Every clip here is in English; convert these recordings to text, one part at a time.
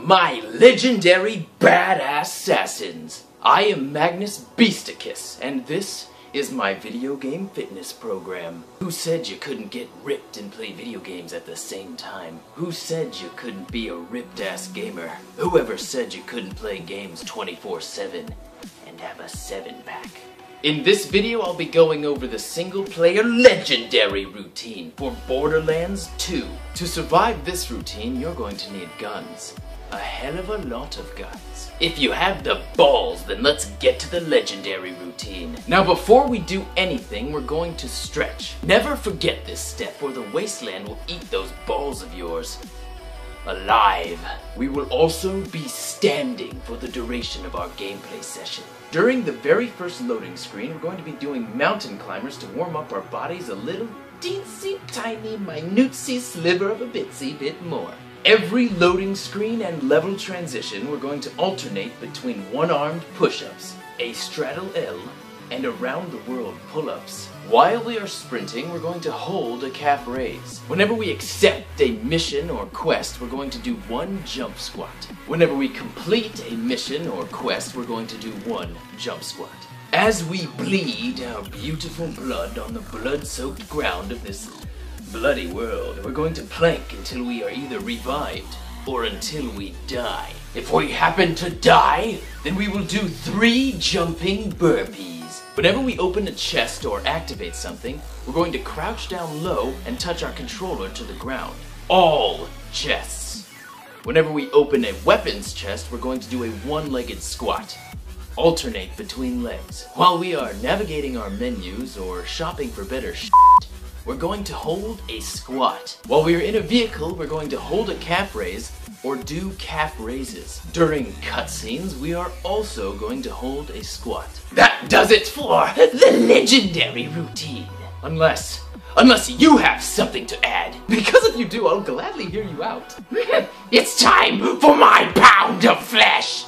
my legendary badass assassins. I am Magnus Beasticus, and this is my video game fitness program. Who said you couldn't get ripped and play video games at the same time? Who said you couldn't be a ripped-ass gamer? Whoever said you couldn't play games 24/7 and have a 7-pack? In this video, I'll be going over the single-player legendary routine for Borderlands 2. To survive this routine, you're going to need guns. A hell of a lot of guns. If you have the balls, then let's get to the legendary routine. Now before we do anything, we're going to stretch. Never forget this step or the wasteland will eat those balls of yours alive. We will also be standing for the duration of our gameplay session. During the very first loading screen, we're going to be doing mountain climbers to warm up our bodies a little teensy tiny minutesy sliver of a bitsy bit more. Every loading screen and level transition, we're going to alternate between one-armed push-ups, a straddle L, and around-the-world pull-ups. While we are sprinting, we're going to hold a calf raise. Whenever we accept a mission or quest, we're going to do one jump squat. Whenever we complete a mission or quest, we're going to do one jump squat. As we bleed our beautiful blood on the blood-soaked ground of this bloody world, we're going to plank until we are either revived or until we die. If we happen to die, then we will do 3 jumping burpees. Whenever we open a chest or activate something, we're going to crouch down low and touch our controller to the ground. All chests. Whenever we open a weapons chest, we're going to do a one-legged squat. Alternate between legs. While we are navigating our menus or shopping for better shit, we're going to hold a squat. While we are in a vehicle, we're going to hold a calf raise or do calf raises. During cutscenes, we are also going to hold a squat. That does it for the legendary routine. Unless you have something to add. Because if you do, I'll gladly hear you out. It's time for my pound of flesh.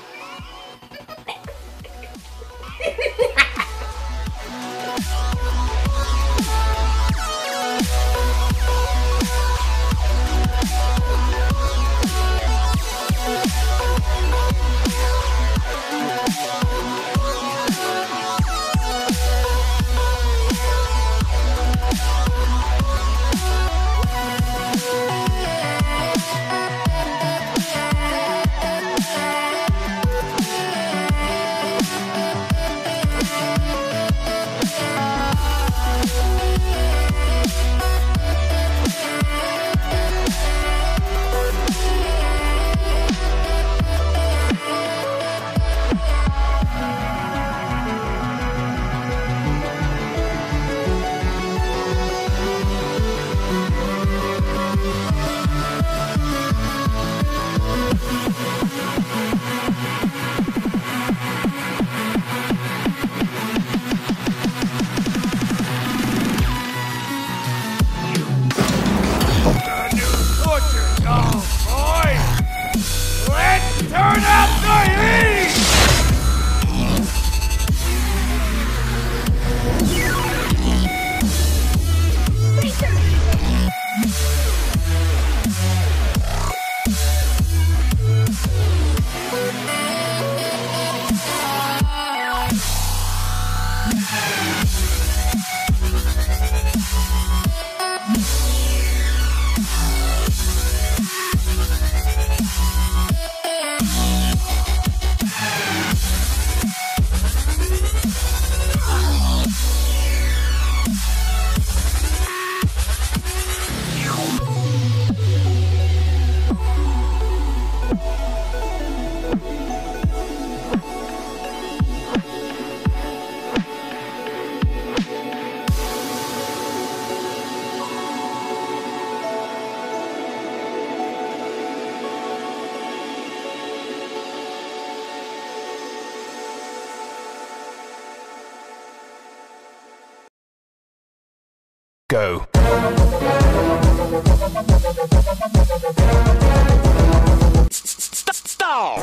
Turn up the heat! Go. Stop!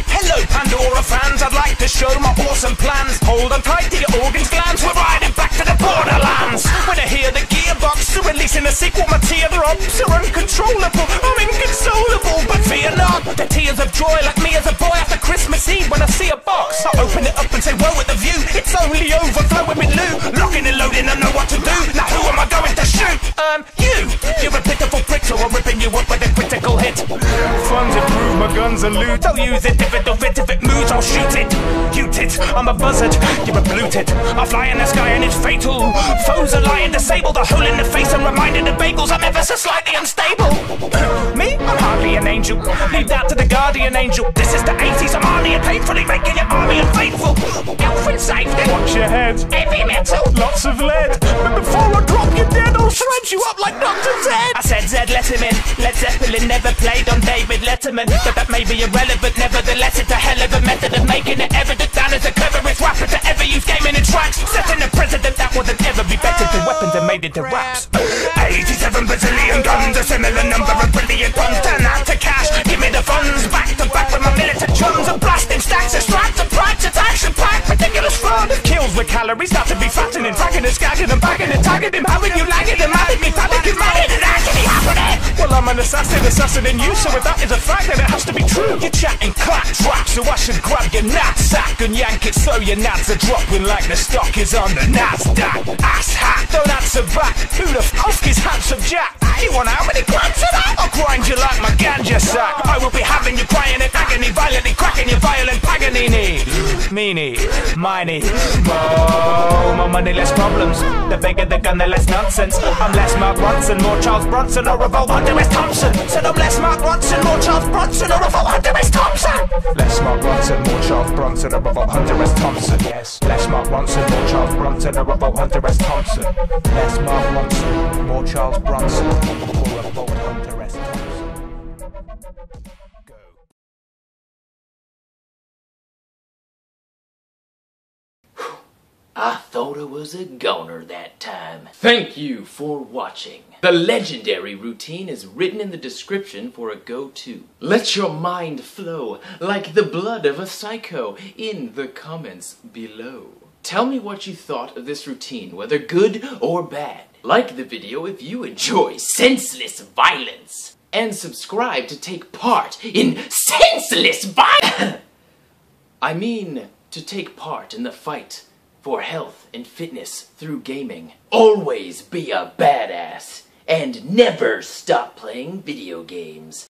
Hello, Pandora fans, I'd like to show my awesome plans. Hold on tight to your organs, glands, we're riding back to the Borderlands. When I hear the gearbox, releasing a sequel, my teardrops are uncontrollable. I'm inconsolable, but fear not, The tears of joy like me as a boy after Christmas Eve when I see a box. I open it up and say, whoa at the view. It's only overflowing with loot. Locking and loading, I know what to do. Now who am I going to shoot? You. You're a pitiful prick, so I'm ripping you up with a critical hit. Funds improve my guns and loot. I'll use it if it don't fit. If it moves, I'll shoot it. You tit, I'm a buzzard. You're a blue tit. I fly in the sky and it's fatal. Foes are lying disabled. A hole in the face and reminded of bagels. I'm ever so slightly unstable. Me? I'm hardly an angel. Leave that to the guardian angel. This is the 80s. I'm hardly and painfully making your army unfaithful. Elf and safety. Watch your head. Heavy metal. Lots of lead. But before I drop you dead, I'll shred you up like Dr. Zed. I said Zed, let him in. Led Zeppelin never played on David Letterman. But that may be irrelevant. Nevertheless, it's a hell of a method of making it evident. Down as the cleverest rapper to ever use gaming in tracks. Setting a precedent that wouldn't ever be better than weapons and made into raps. 87 bazillion guns, a similar number of brilliant puns. Turn that to cash, give me the funds. Back to back with my militant chums. And blasting stacks of stripes and pipes. It's action packed, ridiculous fun. Kills with calories, start to be fattening. Fragging and skagging and bagging and tagging him. Having you lagging and having me panicking. Man, it is actually happening. Well, I'm an assassin in you. So if that is a fact, then it has to be true. You're chatting clap trap, so I should grab your knapsack and yank it so your nads are dropping like the stock is on the Nasdaq. Ass hat, don't answer back. Who the f*** is handsome Jack? You want how many grams of that? I'll grind you like my ganja sack. I will be having you crying in agony, violently cracking your violent Paganini. Meanie, miney, more money, less problems. The bigger the gun, the less nonsense. I'm less Mark Ronson, more Charles Bronson, or Revolt Hunter S. Thompson. Said I'm less Mark Ronson, more Charles Bronson, or Revolt Hunter S. Thompson. Less Mark Ronson, more Charles Bronson, or Revolt Hunter S. Thompson. Yes, less Mark Ronson, more Charles Bronson, or Revolt Hunter S. Thompson. Less Mark Ronson, more Charles Bronson, or Revolt Hunter S. Thompson. I thought I was a goner that time. Thank you for watching. The legendary routine is written in the description for a go-to. Let your mind flow like the blood of a psycho in the comments below. Tell me what you thought of this routine, whether good or bad. Like the video if you enjoy senseless violence. And subscribe to take part in senseless violence! I mean, to take part in the fight for health and fitness through gaming. Always be a badass and never stop playing video games.